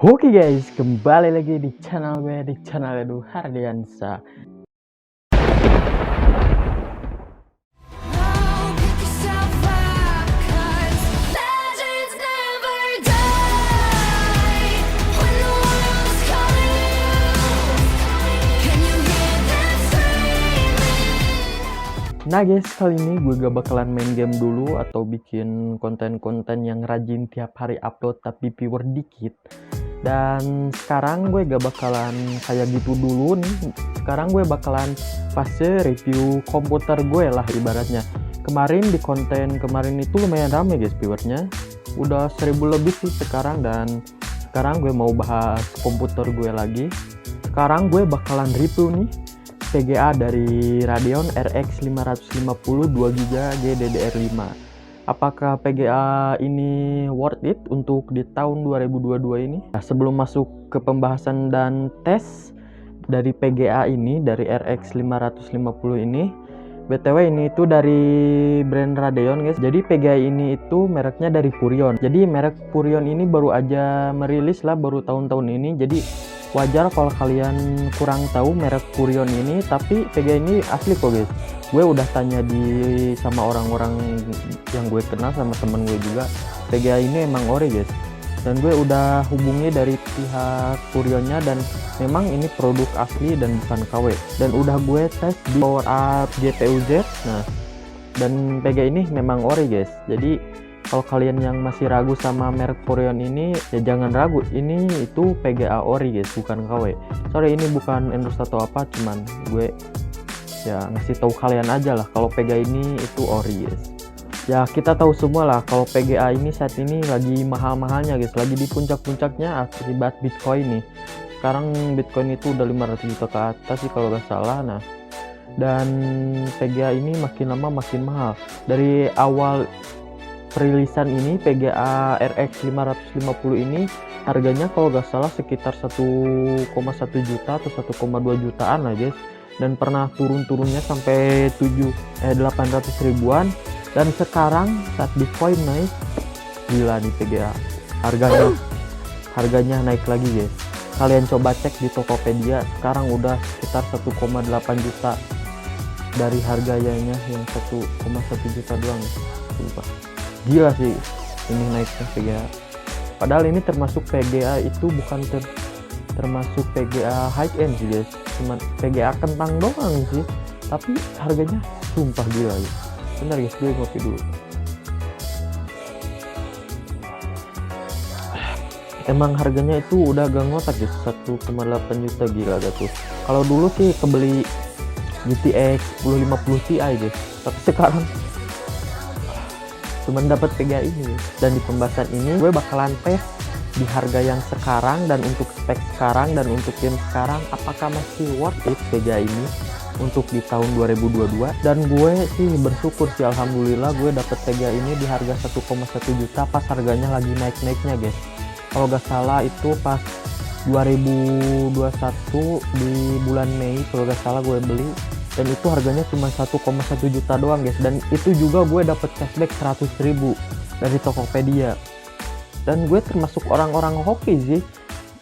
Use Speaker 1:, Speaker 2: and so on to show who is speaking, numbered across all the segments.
Speaker 1: Oke guys, kembali lagi di channel gue, di channel Edu Hardiansa. Nah guys, kali ini gue gak bakalan main game dulu atau bikin konten-konten yang rajin tiap hari upload tapi viewer dikit. Dan sekarang gue gak bakalan kayak gitu dulu nih. Sekarang gue bakalan fase review komputer gue lah ibaratnya. Kemarin di konten kemarin itu lumayan rame guys viewernya. Udah 1000 lebih sih sekarang, dan sekarang gue mau bahas komputer gue lagi. Sekarang gue bakalan review nih VGA dari Radeon RX 550 2GB GDDR5. Apakah VGA ini worth it untuk di tahun 2022 ini? Nah, sebelum masuk ke pembahasan dan tes dari VGA ini, dari RX 550 ini, BTW ini itu dari brand Radeon guys. Jadi VGA ini itu mereknya dari Furion. Jadi merek Furion ini baru aja merilis lah, baru tahun-tahun ini. Jadi wajar kalau kalian kurang tahu merek Furion ini, tapi VGA ini asli kok guys. Gue udah tanya sama orang-orang yang gue kenal, sama temen gue juga, VGA ini emang ori guys. Dan gue udah hubungi dari pihak Furionnya, dan memang ini produk asli dan bukan KW. Dan udah gue tes di power up GPU Z. Nah, dan VGA ini memang ori guys. Jadi kalau kalian yang masih ragu sama merek Furion ini, ya jangan ragu, ini itu VGA ori guys, bukan KW. Sorry, ini bukan endorse atau apa, cuman gue ya ngasih tahu kalian aja lah kalau VGA ini itu ori guys. Ya kita tahu semua lah kalau VGA ini saat ini lagi mahal-mahalnya guys, lagi di puncak-puncaknya akibat Bitcoin nih. Sekarang Bitcoin itu udah 500 juta ke atas sih kalau gak salah. Nah, dan VGA ini makin lama makin mahal. Dari awal perilisan ini VGA RX 550 ini harganya kalau gak salah sekitar 1,1 juta atau 1,2 jutaan lah guys, dan pernah turun-turunnya sampai 800 ribuan. Dan sekarang saat Bitcoin naik, gila nih VGA harganya naik lagi guys. Kalian coba cek di Tokopedia, sekarang udah sekitar 1,8 juta dari harganya yang 1,1 juta doang. Sumpah gila sih ini naiknya VGA. Padahal ini termasuk VGA itu bukan termasuk VGA high end sih guys, cuma VGA kentang doang sih, tapi harganya sumpah gila ya. Bentar guys, gue ngopi dulu. Emang harganya itu udah gak ngotak guys, 1,8 juta, gila gak tuh. Kalau dulu sih kebeli GTX 1050 Ti guys, tapi sekarang cuman dapat VGA ini. Dan di pembahasan ini gue bakalan tes di harga yang sekarang, dan untuk spek sekarang, dan untuk game sekarang, apakah masih worth it VGA ini untuk di tahun 2022. Dan gue sih bersyukur sih, alhamdulillah gue dapet VGA ini di harga 1,1 juta pas harganya lagi naik-naiknya guys. Kalau gak salah itu pas 2021 di bulan Mei kalau gak salah gue beli, dan itu harganya cuma 1,1 juta doang guys. Dan itu juga gue dapet cashback 100.000 dari Tokopedia. Dan gue termasuk orang-orang hoki sih,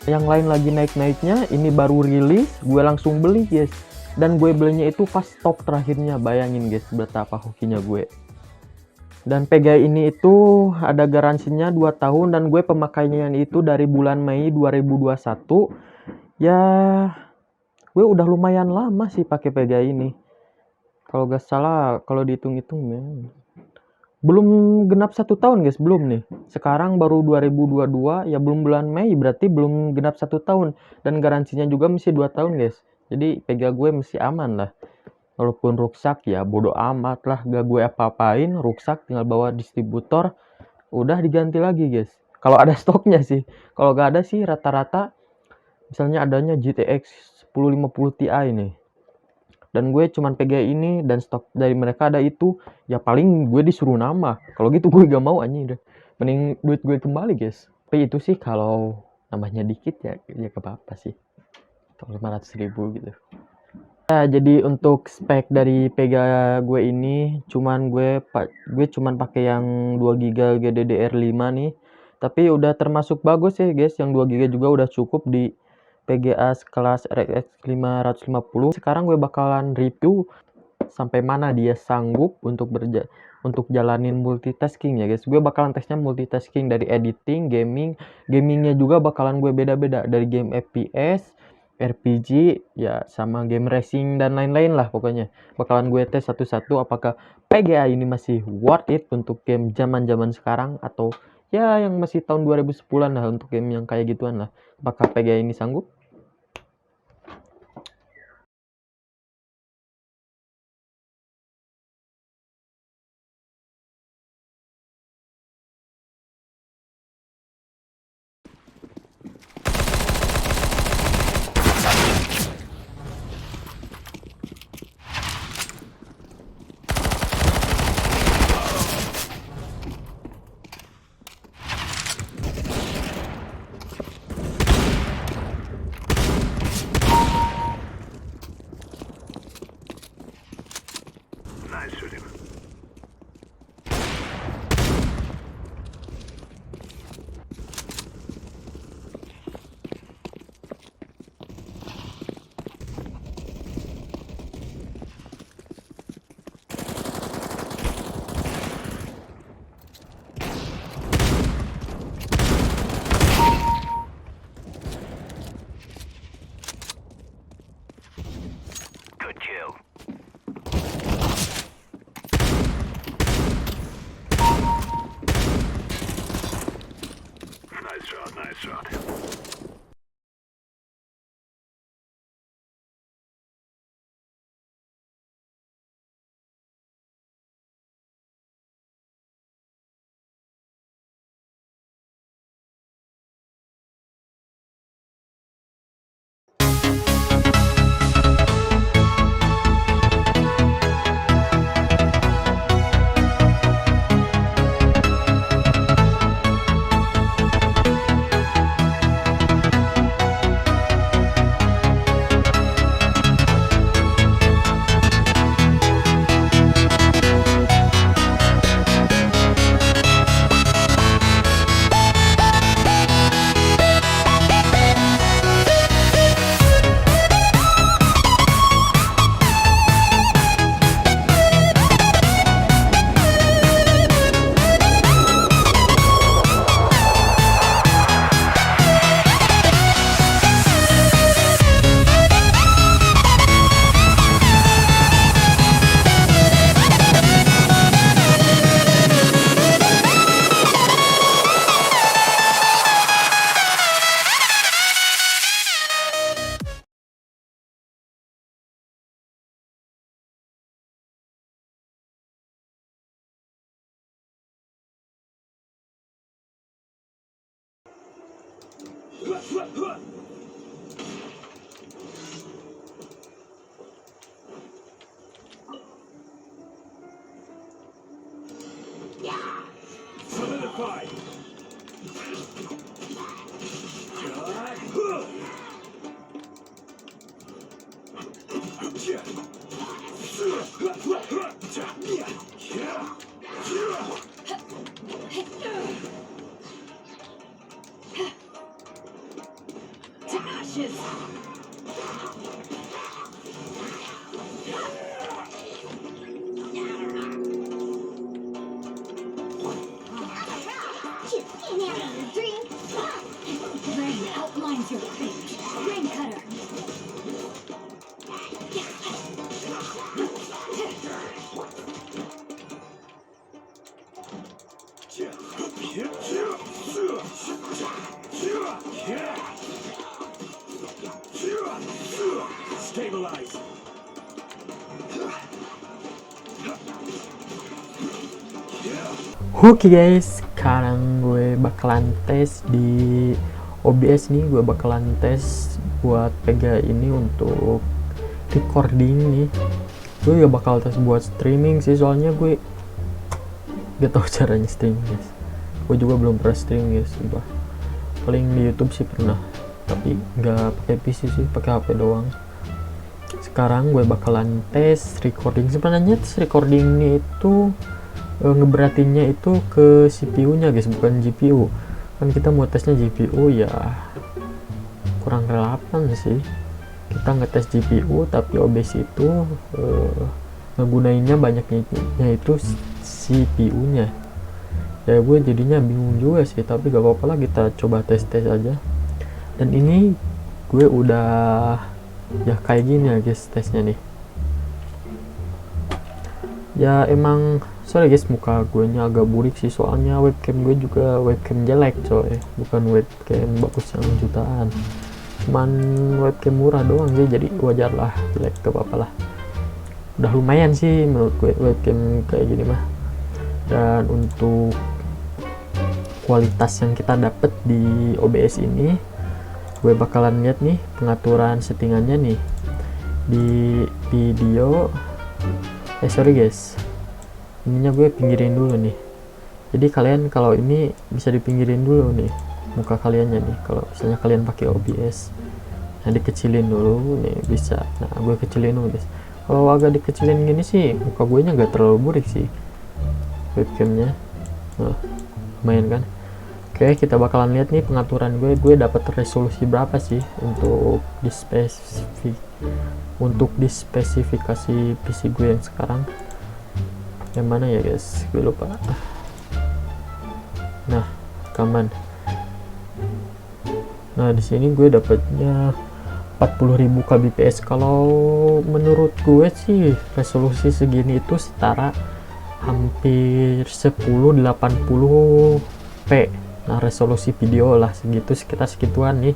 Speaker 1: yang lain lagi naik-naiknya, ini baru rilis gue langsung beli guys. Dan gue belinya itu pas stok terakhirnya, bayangin guys betapa hokinya gue. Dan VGA ini itu ada garansinya 2 tahun, dan gue pemakaiannya itu dari bulan Mei 2021. Ya gue udah lumayan lama sih pakai VGA ini. Kalau gak salah, kalau dihitung-hitung ya, belum genap 1 tahun guys, belum nih. Sekarang baru 2022, ya belum bulan Mei, berarti belum genap 1 tahun. Dan garansinya juga masih 2 tahun guys. Jadi VGA gue masih aman lah. Walaupun rusak ya bodo amat lah, gak gue apa-apain. Rusak tinggal bawa distributor, udah diganti lagi guys. Kalau ada stoknya sih. Kalau gak ada sih rata-rata, misalnya adanya GTX 1050 Ti nih, dan gue cuman VGA ini dan stok dari mereka ada itu, ya paling gue disuruh nama. Kalau gitu gue gak mau anjing, deh mending duit gue kembali guys. Tapi itu sih kalau namanya dikit ya ke apa sih, 500.000 gitu. Ya, jadi untuk spek dari VGA gue ini gue cuman pakai yang 2GB GDDR5 nih. Tapi udah termasuk bagus sih guys, yang 2 GB juga udah cukup di PGA sekelas RX 550. Sekarang gue bakalan review sampai mana dia sanggup untuk jalanin multitasking ya guys. Gue bakalan tesnya multitasking dari editing, gamingnya juga bakalan gue beda-beda, dari game FPS, RPG, ya sama game racing dan lain-lain lah pokoknya. Bakalan gue tes satu-satu apakah PGA ini masih worth it untuk game zaman-zaman sekarang, atau ya yang masih tahun 2010-an lah untuk game yang kayak gituan lah. Apakah PGA ini sanggup? Oke guys, sekarang gue bakalan tes di OBS nih. Gue bakalan tes buat PGA ini untuk recording nih. Gue gak bakal tes buat streaming sih, soalnya gue gak tahu caranya streaming guys. Gue juga belum pernah streaming guys, sumpah. Paling di YouTube sih pernah, tapi nggak pakai PC sih, pakai HP doang. Sekarang gue bakalan tes recording. Sebenarnya tes recordingnya itu ngeberatinnya itu ke CPU nya guys, bukan GPU. kan kita mau tesnya GPU ya kurang relevan sih. Kita ngetes GPU tapi OBS itu ngegunainnya banyaknya itu CPU nya ya. Gue jadinya bingung juga sih, tapi gak apa-apa lah, kita coba tes aja. Dan ini gue udah ya kayak gini ya guys tesnya nih ya. Emang sorry guys, muka gue nya agak burik sih, soalnya webcam gue juga webcam jelek coy, bukan webcam bagus yang jutaan, cuman webcam murah doang sih, jadi wajar lah jelek, gak apa-apa lah. Udah lumayan sih menurut gue webcam kayak gini mah. Dan untuk kualitas yang kita dapet di OBS ini, gue bakalan lihat nih pengaturan settingannya nih di video. Sorry guys, ininya gue pinggirin dulu nih. Jadi kalian kalau ini bisa dipinggirin dulu nih muka kaliannya nih, kalau misalnya kalian pakai OBS. Nah dikecilin dulu nih bisa. Nah gue kecilin dulu guys. Kalau agak dikecilin gini sih muka gue nya gak terlalu burik sih webcamnya. Nah lumayan kan. Oke, kita bakalan lihat nih pengaturan gue dapat resolusi berapa sih untuk di spesifikasi PC gue yang sekarang. Yang mana ya guys, gue lupa. Nah rekaman. Nah di sini gue dapatnya 40.000 kbps. Kalau menurut gue sih resolusi segini itu setara hampir 1080p. Nah resolusi video lah segitu, sekitar segituan nih.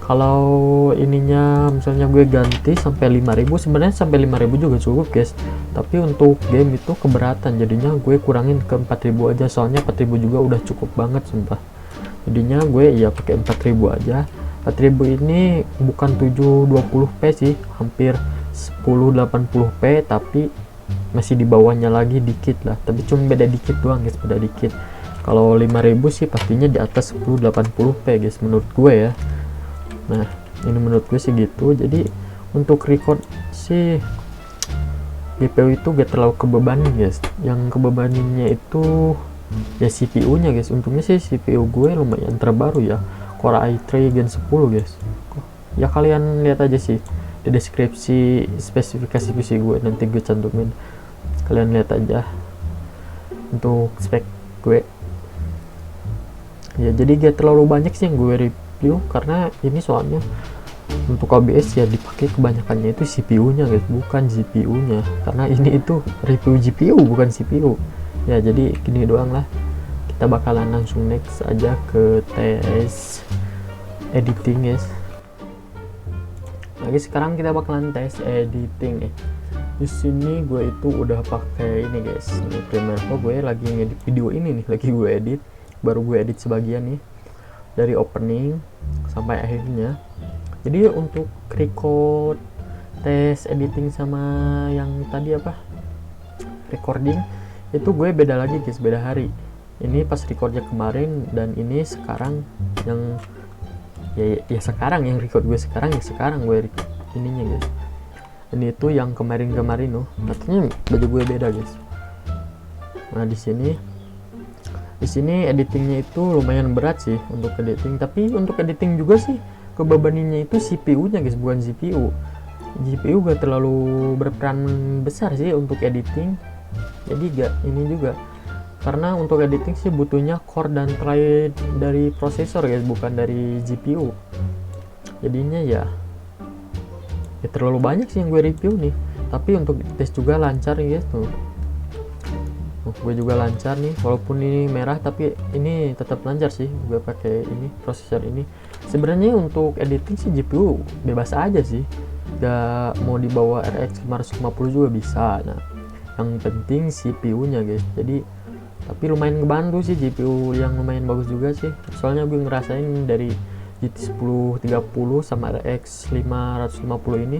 Speaker 1: Kalau ininya misalnya gue ganti sampai 5.000, sebenarnya sampai 5.000 juga cukup guys, tapi untuk game itu keberatan, jadinya gue kurangin ke 4.000 aja, soalnya 4.000 juga udah cukup banget sumpah. Jadinya gue ya pakai 4.000 aja. 4.000 ini bukan 720p sih, hampir 1080p, tapi masih di bawahnya lagi dikit lah, tapi cuma beda dikit doang guys, beda dikit. Kalau 5.000 sih pastinya di atas 1080p guys menurut gue ya. Nah ini menurut gue sih gitu. Jadi untuk record sih GPU itu gak terlalu kebebanin guys, yang kebebaninnya itu ya CPU nya guys. Untungnya sih CPU gue lumayan terbaru ya, Core i3 Gen 10 guys. Ya kalian lihat aja sih di deskripsi spesifikasi PC gue, nanti gue cantumin, kalian lihat aja untuk spek gue ya. Jadi gak terlalu banyak sih yang gue review, karena ini soalnya untuk OBS ya dipakai kebanyakannya itu CPU nya guys, bukan GPU nya, karena ini itu review GPU bukan CPU ya. Jadi gini doang lah, kita bakalan langsung next aja ke tes editing guys. Lagi sekarang kita bakalan tes editing nih. Di sini gue itu udah pakai ini guys, ini Premiere Pro. Gue lagi ngedit video ini nih, lagi gue edit, baru gue edit sebagian nih dari opening sampai akhirnya. Jadi untuk record tes editing sama yang tadi apa recording itu gue beda lagi guys, beda hari. Ini pas recordnya kemarin, dan ini sekarang yang ya sekarang yang record gue sekarang, ya sekarang gue record ininya guys. Ini itu yang kemarin loh, katanya baju gue beda guys. Nah di sini editingnya itu lumayan berat sih untuk editing, tapi untuk editing juga sih kebebaninnya itu CPU nya guys, bukan GPU. GPU gak terlalu berperan besar sih untuk editing, jadi gak ini juga, karena untuk editing sih butuhnya core dan thread dari prosesor guys, bukan dari GPU. Jadinya ya terlalu banyak sih yang gue review nih, tapi untuk tes juga lancar nih guys tuh. Gue juga lancar nih, walaupun ini merah tapi ini tetap lancar sih. Gue pakai ini prosesor ini. Sebenarnya untuk editing sih GPU bebas aja sih, gak mau dibawa RX 550 juga bisa. Nah yang penting CPU nya guys. Jadi tapi lumayan ngebantu sih GPU yang lumayan bagus juga sih, soalnya gue ngerasain dari GT 1030 sama RX 550 ini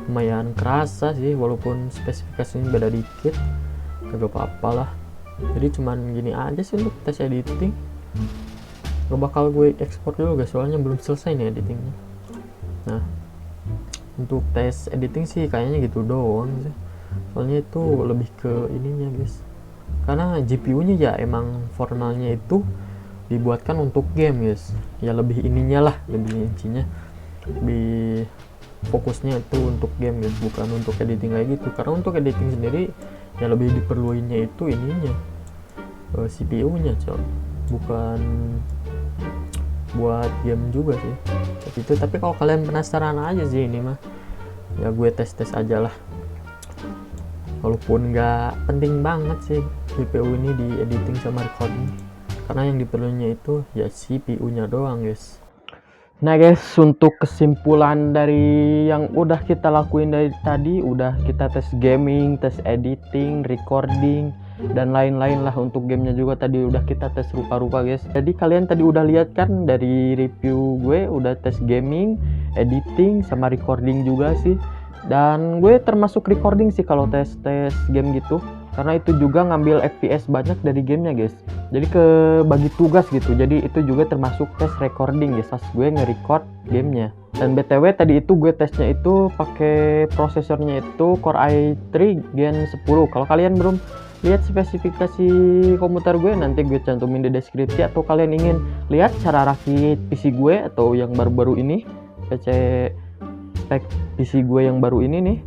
Speaker 1: lumayan kerasa sih, walaupun spesifikasinya beda dikit, gak apa-apa lah. Jadi cuman gini aja sih untuk tes editing. Gak bakal gue ekspor dulu guys, soalnya belum selesai nih editingnya. Nah untuk tes editing sih kayaknya gitu doang sih, soalnya itu lebih ke ininya guys, karena GPU nya ya emang formalnya itu dibuatkan untuk game guys, ya lebih ininya lah, lebih intinya, lebih fokusnya itu untuk game guys, bukan untuk editing kayak gitu. Karena untuk editing sendiri ya lebih diperluinnya itu ininya, CPU nya cok, bukan buat game juga sih itu. Tapi kalau kalian penasaran aja sih ini mah, ya gue tes aja lah, walaupun nggak penting banget sih GPU ini di editing sama recording, karena yang diperlukannya itu ya CPU nya doang guys. Nah guys, untuk kesimpulan dari yang udah kita lakuin dari tadi, udah kita tes gaming, tes editing, recording, dan lain-lain lah. Untuk gamenya juga tadi udah kita tes rupa-rupa guys. Jadi kalian tadi udah lihat kan dari review gue, udah tes gaming, editing, sama recording juga sih. Dan gue termasuk recording sih kalau tes game gitu, karena itu juga ngambil FPS banyak dari gamenya guys. Jadi bagi tugas gitu, jadi itu juga termasuk tes recording guys, pas gue nge-record gamenya. Dan BTW tadi itu gue tesnya itu pakai prosesornya itu Core i3 Gen 10. Kalau kalian belum lihat spesifikasi komputer gue, nanti gue cantumin di deskripsi, atau kalian ingin lihat cara rakit PC gue atau yang baru-baru ini, spek PC gue yang baru ini nih,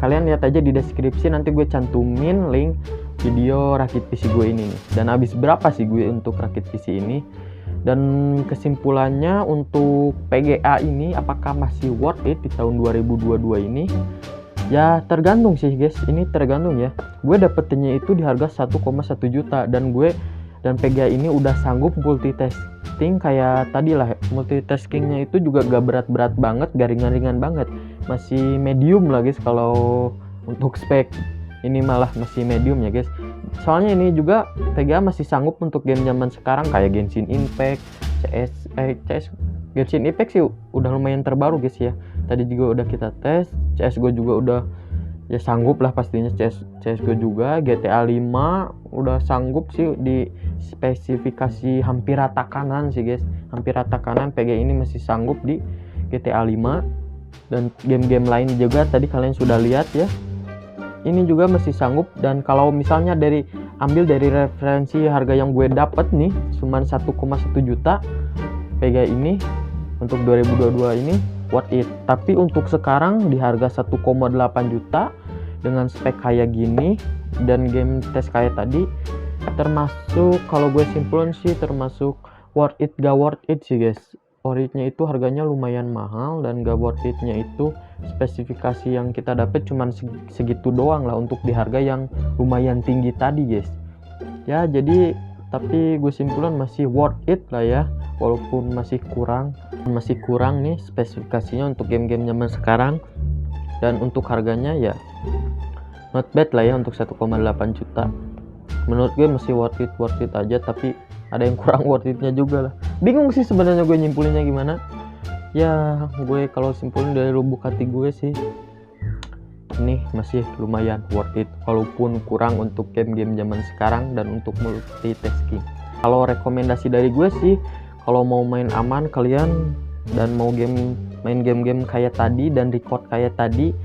Speaker 1: kalian lihat aja di deskripsi, nanti gue cantumin link video rakit PC gue ini nih. Dan habis berapa sih gue untuk rakit PC ini. Dan kesimpulannya untuk PGA ini apakah masih worth it di tahun 2022 ini, ya tergantung sih guys, ini tergantung ya. Gue dapetinnya itu di harga 1,1 juta, dan PGA ini udah sanggup multitasking kayak tadi lah. Multitaskingnya itu juga gak berat-berat banget, gak ringan-ringan banget, masih medium lah guys. Kalau untuk spek ini malah masih medium ya guys. Soalnya ini juga PGA masih sanggup untuk game zaman sekarang kayak Genshin Impact, CS. Genshin Impact sih udah lumayan terbaru guys ya. Tadi juga udah kita tes, CS:GO juga udah ya sanggup lah pastinya. CS:GO juga, GTA 5 udah sanggup sih di spesifikasi hampir rata kanan sih guys. Hampir rata kanan PGA ini masih sanggup di GTA 5. Dan game-game lain juga tadi kalian sudah lihat ya, ini juga masih sanggup. Dan kalau misalnya ambil dari referensi harga yang gue dapet nih, cuman 1,1 juta, PGA ini untuk 2022 ini worth it. Tapi untuk sekarang di harga 1,8 juta dengan spek kayak gini dan game tes kayak tadi, termasuk kalau gue simpulin sih termasuk worth it gak worth it sih guys. Worth it-nya itu harganya lumayan mahal, dan gak worth it-nya itu spesifikasi yang kita dapat cuman segitu doang lah untuk di harga yang lumayan tinggi tadi guys. Ya jadi tapi gue simpulkan masih worth it lah ya, walaupun masih kurang nih spesifikasinya untuk game-game zaman sekarang. Dan untuk harganya ya not bad lah ya untuk 1,8 juta. Menurut gue masih worth it aja, tapi ada yang kurang worth it-nya juga lah. Bingung sih sebenarnya gue nyimpulinnya gimana. Ya gue kalau simpulin dari lubuk hati gue sih ini masih lumayan worth it, walaupun kurang untuk game-game zaman sekarang dan untuk multitasking. Kalau rekomendasi dari gue sih, kalau mau main aman kalian dan mau main game-game kayak tadi dan record kayak tadi,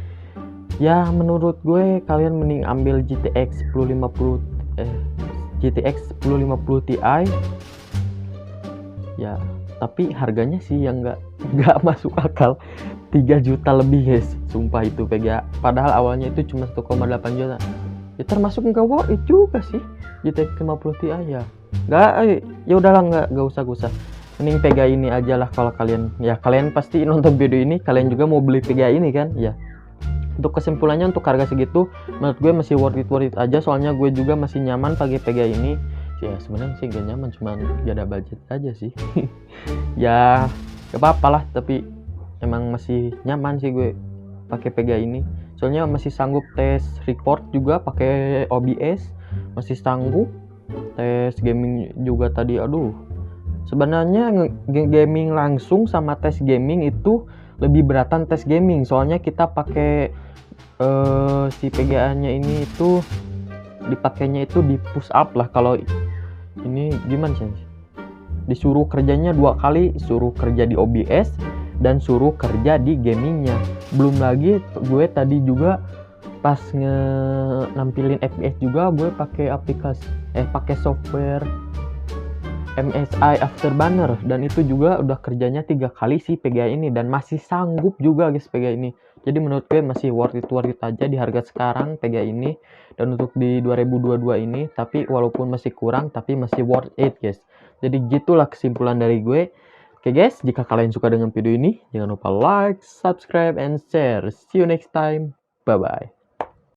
Speaker 1: ya menurut gue kalian mending ambil GTX 1050 Ti ya. Tapi harganya sih yang nggak masuk akal, 3 juta lebih guys, sumpah itu PGA. Padahal awalnya itu cuma 1,8 juta. Ya termasuk nggak worth it juga sih GTX 50 Ti ya. Ya udahlah, nggak usah. Mending PGA ini aja lah. Kalau kalian pasti nonton video ini kalian juga mau beli PGA ini kan ya. Untuk kesimpulannya, untuk harga segitu menurut gue masih worth it aja. Soalnya gue juga masih nyaman pakai PGA ini. Ya sebenarnya sih gak nyaman, cuman gak ada budget aja sih. Ya gak apa-apa lah, tapi emang masih nyaman sih gue pakai PGA ini. Soalnya masih sanggup tes record juga pakai OBS, masih sanggup tes gaming juga tadi. Aduh, sebenarnya gaming langsung sama tes gaming itu lebih beratan tes gaming. Soalnya kita pakai si PGA-nya ini itu dipakainya itu di push up lah. Kalau ini gimana sih, disuruh kerjanya 2 kali, suruh kerja di OBS dan suruh kerja di gamingnya. Belum lagi gue tadi juga pas nampilin FPS juga gue pakai aplikasi pakai software MSI Afterburner, dan itu juga udah kerjanya 3 kali sih PGA ini dan masih sanggup juga guys PGA ini. Jadi menurut gue masih worth it aja di harga sekarang PGA ini dan untuk di 2022 ini, tapi walaupun masih kurang tapi masih worth it guys. Jadi gitulah kesimpulan dari gue. Oke guys, jika kalian suka dengan video ini, jangan lupa like, subscribe, and share. See you next time. Bye bye.